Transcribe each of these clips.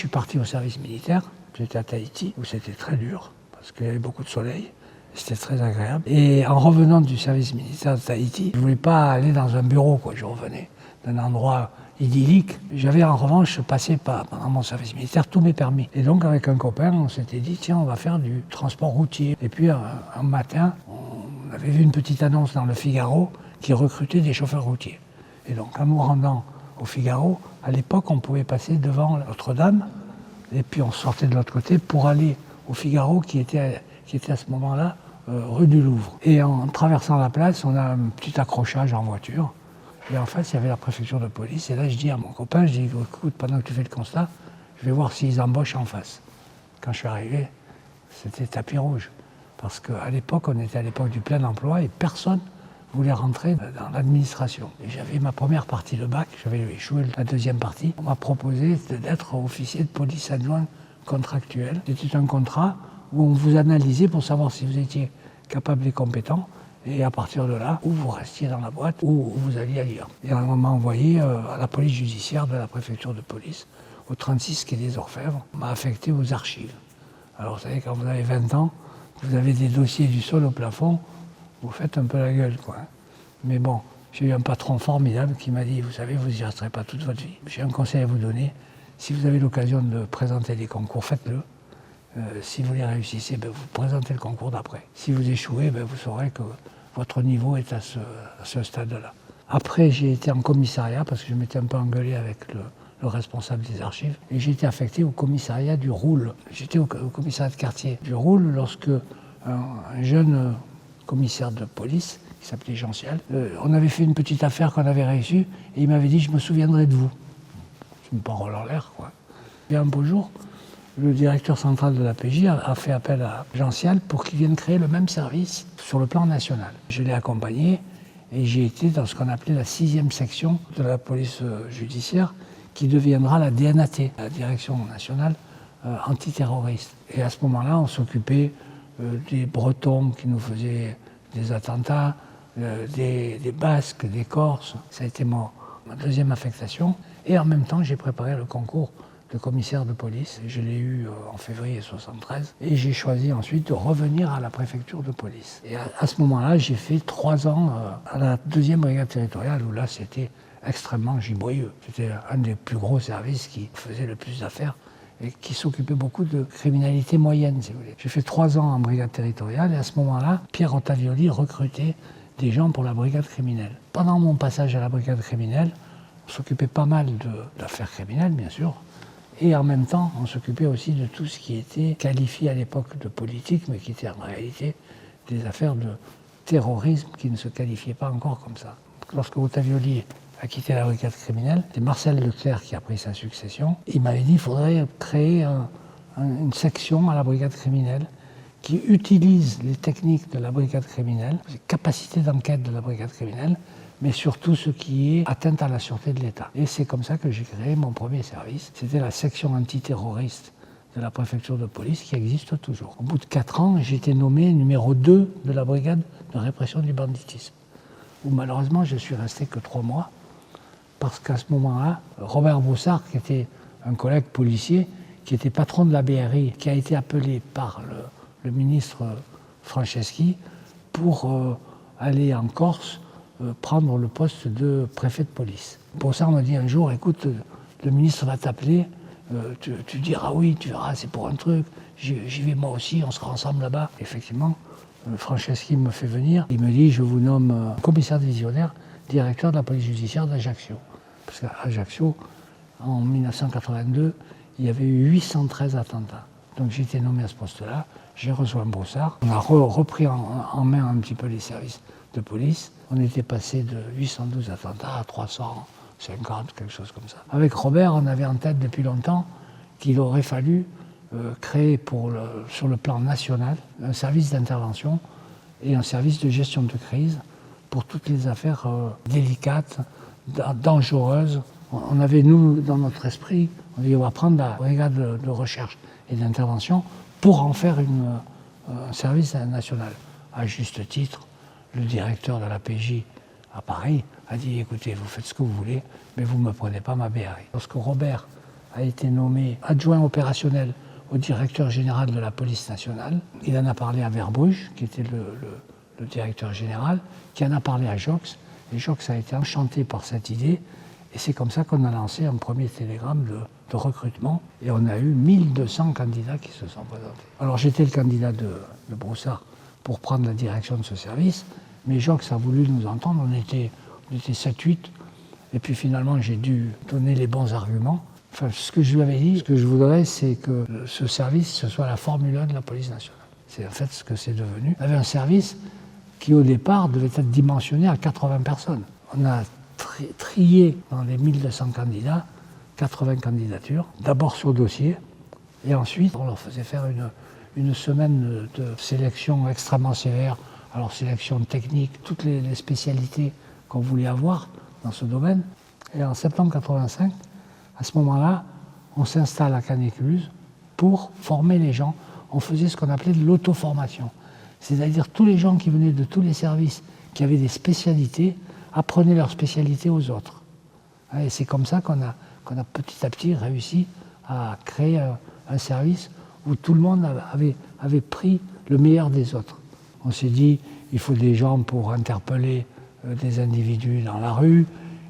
suis parti au service militaire. J'étais à Tahiti, où c'était très dur, parce qu'il y avait beaucoup de soleil. C'était très agréable. Et en revenant du service militaire de Tahiti, je ne voulais pas aller dans un bureau, quoi. Je revenais d'un endroit idyllique. J'avais en revanche passé pendant mon service militaire tous mes permis. Et donc avec un copain, on s'était dit, tiens, on va faire du transport routier. Et puis un matin, on avait vu une petite annonce dans le Figaro qui recrutait des chauffeurs routiers. Et donc en nous rendant au Figaro, à l'époque, on pouvait passer devant Notre-Dame, et puis on sortait de l'autre côté pour aller au Figaro qui était à ce moment-là rue du Louvre. Et en traversant la place, on a un petit accrochage en voiture. Et en face, il y avait la préfecture de police. Et là, je dis à mon copain, je dis, écoute, pendant que tu fais le constat, je vais voir s'ils embauchent en face. Quand je suis arrivé, c'était tapis rouge. Parce qu'à l'époque, on était à l'époque du plein emploi et personne ne voulait rentrer dans l'administration. Et j'avais ma première partie de bac, j'avais échoué la deuxième partie. On m'a proposé d'être officier de police adjoint contractuel. C'était un contrat où on vous analysait pour savoir si vous étiez capable et compétent. Et à partir de là, où vous restiez dans la boîte, ou vous alliez ailleurs. Et on m'a envoyé à la police judiciaire de la préfecture de police, au 36 quai des Orfèvres. On m'a affecté aux archives. Alors vous savez, quand vous avez 20 ans, vous avez des dossiers du sol au plafond, vous faites un peu la gueule, quoi. Mais bon, j'ai eu un patron formidable qui m'a dit, vous savez, vous n'y resterez pas toute votre vie. J'ai un conseil à vous donner. Si vous avez l'occasion de présenter des concours, faites-le. Si vous les réussissez, vous présentez le concours d'après. Si vous échouez, vous saurez que votre niveau est à ce stade-là. Après, j'ai été en commissariat parce que je m'étais un peu engueulé avec le responsable des archives. Et j'ai été affecté au commissariat du Roule. J'étais au commissariat de quartier du Roule lorsque un jeune commissaire de police, qui s'appelait Jean Ciel, on avait fait une petite affaire qu'on avait réussi et il m'avait dit « je me souviendrai de vous ». C'est une parole en l'air, quoi. Et un beau jour, le directeur central de la PJ a fait appel à Jean Ciel pour qu'il vienne créer le même service sur le plan national. Je l'ai accompagné et j'ai été dans ce qu'on appelait la 6e section de la police judiciaire qui deviendra la DNAT, la Direction nationale antiterroriste. Et à ce moment-là, on s'occupait des Bretons qui nous faisaient des attentats, des Basques, des Corses. Ça a été ma deuxième affectation. Et en même temps, j'ai préparé le concours de commissaire de police. Je l'ai eu en février 1973 et j'ai choisi ensuite de revenir à la préfecture de police. Et à ce moment-là, j'ai fait 3 ans à la 2e brigade territoriale où là, c'était extrêmement giboyeux. C'était un des plus gros services qui faisait le plus d'affaires et qui s'occupait beaucoup de criminalité moyenne, si vous voulez. J'ai fait 3 ans en brigade territoriale et à ce moment-là, Pierre Ottavioli recrutait des gens pour la brigade criminelle. Pendant mon passage à la brigade criminelle, on s'occupait pas mal d'affaires criminelles, bien sûr, et en même temps, on s'occupait aussi de tout ce qui était qualifié à l'époque de politique, mais qui était en réalité des affaires de terrorisme qui ne se qualifiaient pas encore comme ça. Lorsque Ottavioli a quitté la brigade criminelle, c'est Marcel Leclerc qui a pris sa succession. Il m'avait dit qu'il faudrait créer une section à la brigade criminelle qui utilise les techniques de la brigade criminelle, les capacités d'enquête de la brigade criminelle, mais surtout ce qui est atteinte à la sûreté de l'État. Et c'est comme ça que j'ai créé mon premier service. C'était la section antiterroriste de la préfecture de police qui existe toujours. Au bout de 4 ans, j'ai été nommé numéro 2 de la brigade de répression du banditisme, où malheureusement je suis resté que 3 mois, parce qu'à ce moment-là, Robert Broussard, qui était un collègue policier, qui était patron de la BRI, qui a été appelé par le ministre Franceschi pour aller en Corse prendre le poste de préfet de police. Broussard me dit un jour, écoute, le ministre va t'appeler, tu diras oui, tu verras, c'est pour un truc, j'y vais moi aussi, on sera ensemble là-bas. Effectivement, Franceschi me fait venir, il me dit, je vous nomme commissaire divisionnaire, directeur de la police judiciaire d'Ajaccio. Parce qu'à Ajaccio, en 1982, il y avait eu 813 attentats. Donc j'ai été nommé à ce poste-là, j'ai rejoint Broussard. On a repris en main un petit peu les services de police. On était passé de 812 attentats à 350, quelque chose comme ça. Avec Robert, on avait en tête depuis longtemps qu'il aurait fallu créer sur le plan national un service d'intervention et un service de gestion de crise pour toutes les affaires délicates, dangereuses. On avait, nous, dans notre esprit, on dit on va prendre la brigade de recherche et d'intervention pour en faire un service national. À juste titre, le directeur de la PJ à Paris a dit écoutez, vous faites ce que vous voulez, mais vous ne me prenez pas ma BRI. Lorsque Robert a été nommé adjoint opérationnel au directeur général de la police nationale. Il en a parlé à Verbrugghe, qui était le directeur général, qui en a parlé à Jox. Et Jox a été enchanté par cette idée. Et c'est comme ça qu'on a lancé un premier télégramme de recrutement. Et on a eu 1200 candidats qui se sont présentés. Alors j'étais le candidat de Broussard pour prendre la direction de ce service. Mais Jox a voulu nous entendre. On était 7-8. Et puis finalement, j'ai dû donner les bons arguments. Enfin, ce que je lui avais dit, ce que je voudrais, c'est que ce service, ce soit la Formule 1 de la police nationale. C'est en fait ce que c'est devenu. On avait un service qui, au départ, devait être dimensionné à 80 personnes. On a trié dans les 1200 candidats, 80 candidatures, d'abord sur dossier, et ensuite, on leur faisait faire une semaine de sélection extrêmement sévère. Alors, sélection technique, toutes les spécialités qu'on voulait avoir dans ce domaine. Et en septembre 85, à ce moment-là, on s'installe à Cannes-Écluse pour former les gens. On faisait ce qu'on appelait de l'auto-formation. C'est-à-dire tous les gens qui venaient de tous les services, qui avaient des spécialités, apprenaient leurs spécialités aux autres. Et c'est comme ça qu'on a petit à petit réussi à créer un service où tout le monde avait pris le meilleur des autres. On s'est dit, il faut des gens pour interpeller des individus dans la rue,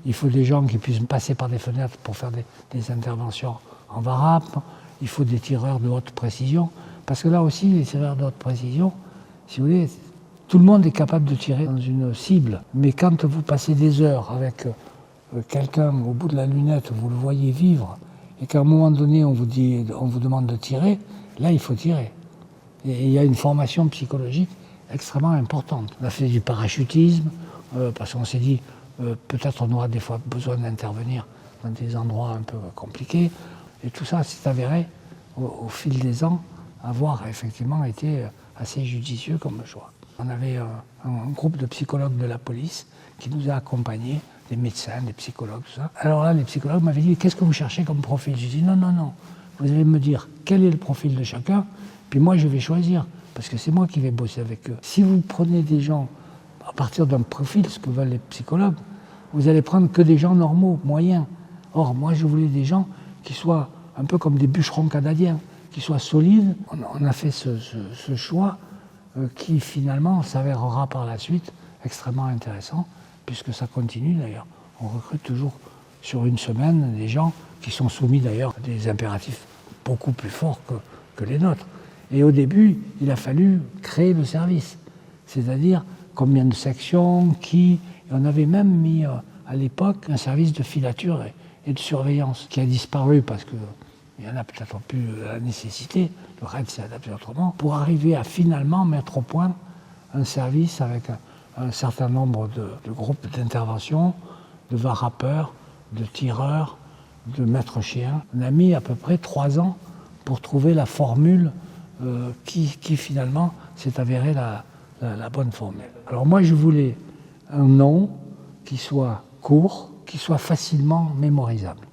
il faut des gens qui puissent passer par des fenêtres pour faire des interventions en varap, il faut des tireurs de haute précision, parce que là aussi, les tireurs de haute précision, si vous voulez, tout le monde est capable de tirer dans une cible, mais quand vous passez des heures avec quelqu'un au bout de la lunette, vous le voyez vivre, et qu'à un moment donné, on vous demande de tirer, là, il faut tirer. Et il y a une formation psychologique extrêmement importante. On a fait du parachutisme, parce qu'on s'est dit, peut-être on aura des fois besoin d'intervenir dans des endroits un peu compliqués. Et tout ça s'est avéré, au fil des ans, avoir effectivement été assez judicieux comme choix. On avait un groupe de psychologues de la police qui nous a accompagnés, des médecins, des psychologues, tout ça. Alors là, les psychologues m'avaient dit, qu'est-ce que vous cherchez comme profil? J'ai dit, non, vous allez me dire quel est le profil de chacun, puis moi je vais choisir, parce que c'est moi qui vais bosser avec eux. Si vous prenez des gens à partir d'un profil, ce que veulent les psychologues, vous allez prendre que des gens normaux, moyens. Or, moi, je voulais des gens qui soient un peu comme des bûcherons canadiens, qui soient solides. On a fait ce choix qui, finalement, s'avérera par la suite extrêmement intéressant, puisque ça continue, d'ailleurs. On recrute toujours sur une semaine des gens qui sont soumis, d'ailleurs, à des impératifs beaucoup plus forts que les nôtres. Et au début, il a fallu créer le service, c'est-à-dire combien de sections, qui... Et on avait même mis à l'époque un service de filature et de surveillance qui a disparu parce qu'il n'y en a peut-être plus la nécessité, le RAID s'est adapté autrement, pour arriver à finalement mettre au point un service avec un certain nombre de groupes d'intervention, de varapeurs, de tireurs, de maîtres chiens. On a mis à peu près 3 ans pour trouver la formule qui finalement s'est avérée la bonne formule. Alors moi je voulais un nom qui soit court, qui soit facilement mémorisable.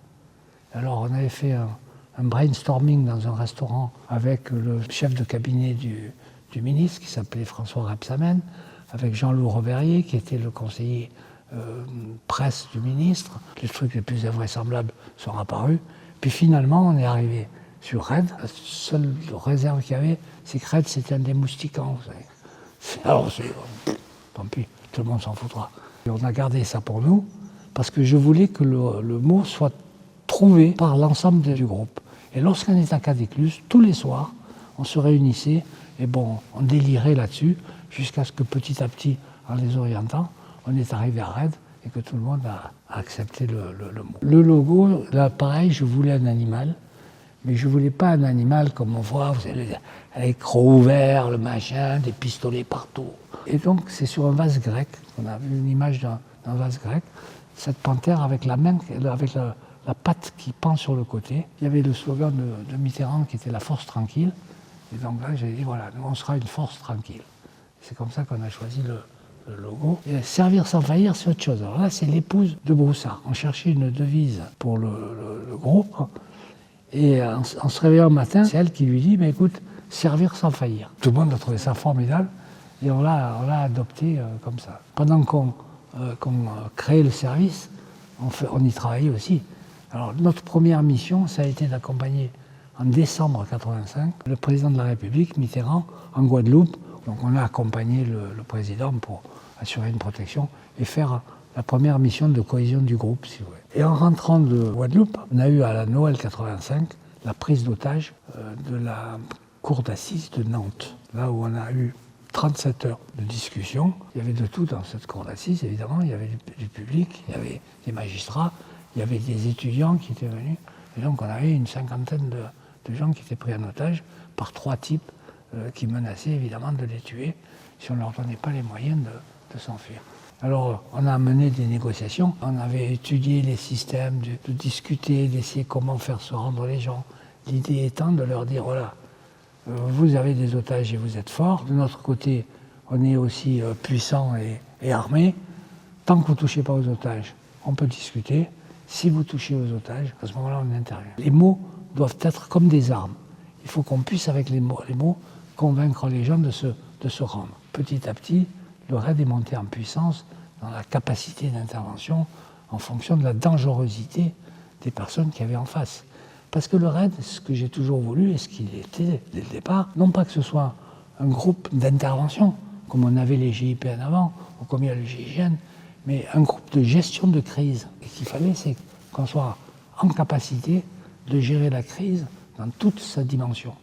Alors on avait fait un brainstorming dans un restaurant avec le chef de cabinet du ministre qui s'appelait François Rebsamen, avec Jean-Loup Robert qui était le conseiller presse du ministre. Les trucs les plus invraisemblables sont apparus. Puis finalement on est arrivé sur RAID. La seule réserve qu'il y avait, c'est que RAID c'était un démoustiquant. Vous savez. Alors tant pis, tout le monde s'en foutra. Et on a gardé ça pour nous, parce que je voulais que le mot soit trouvé par l'ensemble du groupe. Et lorsqu'on est à Cannes-Écluse, tous les soirs, on se réunissait, et bon, on délirait là-dessus, jusqu'à ce que petit à petit, en les orientant, on est arrivé à RAID, et que tout le monde a accepté le mot. Le logo, là, pareil, je voulais un animal, mais je ne voulais pas un animal comme on voit, vous savez, avec croc ouvert, le machin, des pistolets partout. Et donc, c'est sur un vase grec, on a vu une image d'un vase grec, cette panthère avec la main, avec la patte qui pend sur le côté. Il y avait le slogan de Mitterrand qui était « La force tranquille ». Et donc là, j'ai dit, voilà, nous, on sera une force tranquille. C'est comme ça qu'on a choisi le logo. Et servir sans faillir, c'est autre chose. Alors là, c'est l'épouse de Broussard. On cherchait une devise pour le groupe. Et en se réveillant le matin, c'est elle qui lui dit, mais écoute, servir sans faillir. Tout le monde a trouvé ça formidable et on l'a adopté comme ça. Pendant qu'on créait le service, on y travaillait aussi. Alors notre première mission, ça a été d'accompagner en décembre 85 le président de la République, Mitterrand, en Guadeloupe. Donc on a accompagné le président pour assurer une protection et faire la première mission de cohésion du groupe, si vous voulez. Et en rentrant de Guadeloupe, on a eu à la Noël 85 la prise d'otage de la cour d'assises de Nantes, là où on a eu 37 heures de discussion. Il y avait de tout dans cette cour d'assises, évidemment. Il y avait du public, il y avait des magistrats, il y avait des étudiants qui étaient venus. Et donc on avait une cinquantaine de gens qui étaient pris en otage par 3 types qui menaçaient évidemment de les tuer si on ne leur donnait pas les moyens de s'enfuir. Alors on a mené des négociations, on avait étudié les systèmes, de discuter, d'essayer comment faire se rendre les gens. L'idée étant de leur dire, voilà, vous avez des otages et vous êtes forts. De notre côté, on est aussi puissant et armé. Tant que vous ne touchez pas aux otages, on peut discuter. Si vous touchez aux otages, à ce moment-là, on intervient. Les mots doivent être comme des armes. Il faut qu'on puisse, avec les mots, convaincre les gens de se rendre. Petit à petit, le RAID est monté en puissance dans la capacité d'intervention en fonction de la dangerosité des personnes qu'il y avait en face. Parce que le RAID, ce que j'ai toujours voulu, et ce qu'il était dès le départ, non pas que ce soit un groupe d'intervention, comme on avait les GIPN avant, ou comme il y a le GIGN, mais un groupe de gestion de crise. Et ce qu'il fallait, c'est qu'on soit en capacité de gérer la crise dans toute sa dimension.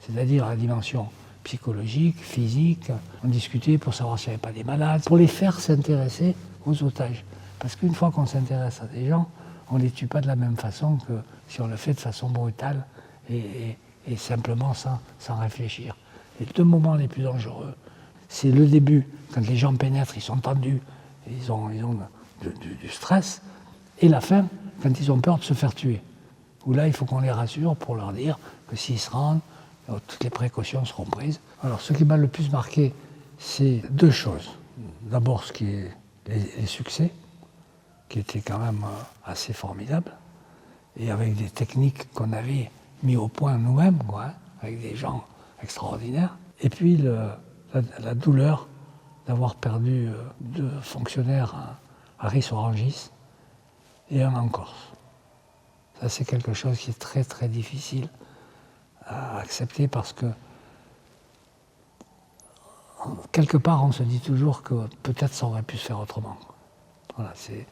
C'est-à-dire la dimension psychologique, physique. On discutait pour savoir s'il n'y avait pas des malades, pour les faire s'intéresser aux otages. Parce qu'une fois qu'on s'intéresse à des gens, on ne les tue pas de la même façon que si on le fait de façon brutale et simplement sans réfléchir. Les 2 moments les plus dangereux, c'est le début, quand les gens pénètrent, ils sont tendus, ils ont du stress, et la fin, quand ils ont peur de se faire tuer. Où là, il faut qu'on les rassure pour leur dire que s'ils se rendent, toutes les précautions seront prises. Alors, ce qui m'a le plus marqué, c'est 2 choses. D'abord, ce qui est les succès, qui étaient quand même assez formidables, et avec des techniques qu'on avait mis au point nous-mêmes, avec des gens extraordinaires. Et puis, la douleur d'avoir perdu 2 fonctionnaires à Ris-Orangis et un en Corse. Ça, c'est quelque chose qui est très, très difficile à accepter parce que, quelque part, on se dit toujours que peut-être ça aurait pu se faire autrement. Voilà, c'est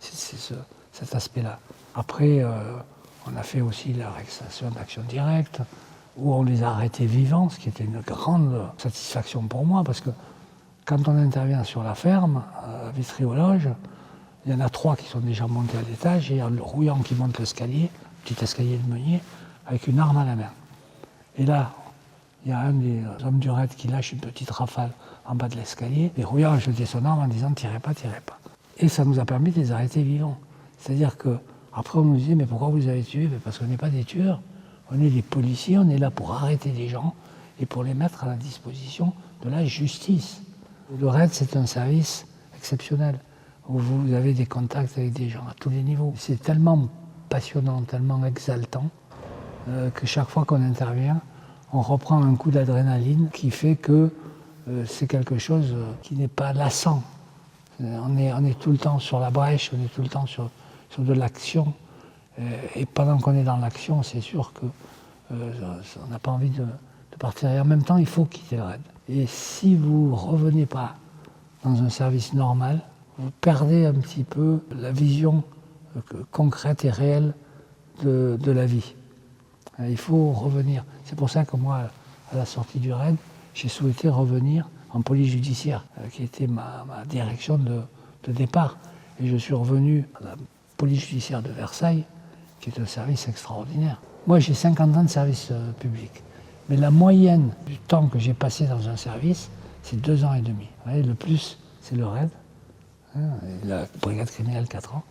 cet aspect-là. Après, on a fait aussi la réalisation d'actions directes, où on les a arrêtés vivants, ce qui était une grande satisfaction pour moi, parce que quand on intervient sur la ferme, à Vitry-aux-Loges, il y en a 3 qui sont déjà montés à l'étage, et il y a le rouillant qui monte l'escalier, petit escalier de meunier, avec une arme à la main. Et là, il y a un des hommes du RAID qui lâche une petite rafale en bas de l'escalier, et Rouillant a jeté son arme en disant « tirez pas, tirez pas ». Et ça nous a permis de les arrêter vivants. C'est-à-dire qu'après on nous disait « mais pourquoi vous avez tué ?» Parce qu'on n'est pas des tueurs, on est des policiers, on est là pour arrêter des gens et pour les mettre à la disposition de la justice. Le RAID, c'est un service exceptionnel, où vous avez des contacts avec des gens à tous les niveaux. C'est tellement passionnant, tellement exaltant, que chaque fois qu'on intervient, on reprend un coup d'adrénaline qui fait que c'est quelque chose qui n'est pas lassant. On est tout le temps sur la brèche, on est tout le temps sur de l'action. Et pendant qu'on est dans l'action, c'est sûr qu'on n'a pas envie de partir. Et en même temps, il faut quitter le RAID. Et si vous ne revenez pas dans un service normal, vous perdez un petit peu la vision concrète et réelle de la vie. Il faut revenir. C'est pour ça que moi, à la sortie du RAID, j'ai souhaité revenir en police judiciaire, qui était ma direction de départ. Et je suis revenu à la police judiciaire de Versailles, qui est un service extraordinaire. Moi, j'ai 50 ans de service public. Mais la moyenne du temps que j'ai passé dans un service, c'est 2 ans et demi. Vous voyez, le plus, c'est le RAID. La brigade criminelle, 4 ans.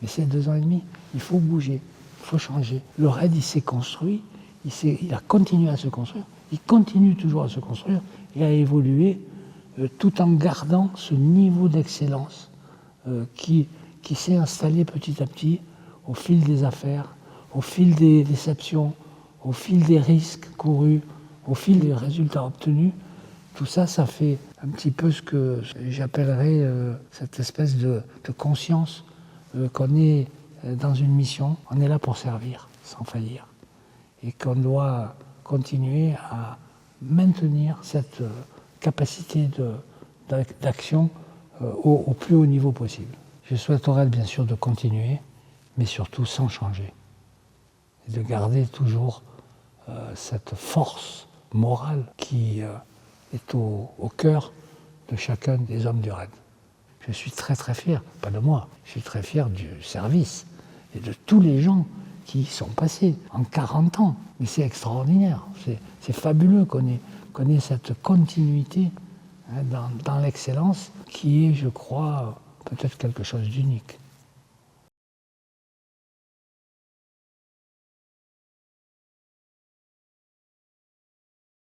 Mais c'est 2 ans et demi. Il faut bouger, il faut changer. Le RAID, il s'est construit, il a continué à se construire, il continue toujours à se construire et à évoluer tout en gardant ce niveau d'excellence qui s'est installé petit à petit au fil des affaires, au fil des déceptions, au fil des risques courus, au fil des résultats obtenus. Tout ça, ça fait un petit peu ce que j'appellerais cette espèce de conscience qu'on est dans une mission, on est là pour servir, sans faillir. Et qu'on doit continuer à maintenir cette capacité d'action au plus haut niveau possible. Je souhaiterais bien sûr de continuer, mais surtout sans changer. Et de garder toujours cette force morale qui est au cœur de chacun des hommes du RAID. Je suis très très fier, pas de moi, je suis très fier du service et de tous les gens qui y sont passés en 40 ans. Mais c'est extraordinaire, c'est fabuleux qu'on ait cette continuité dans l'excellence qui est, je crois, peut-être quelque chose d'unique.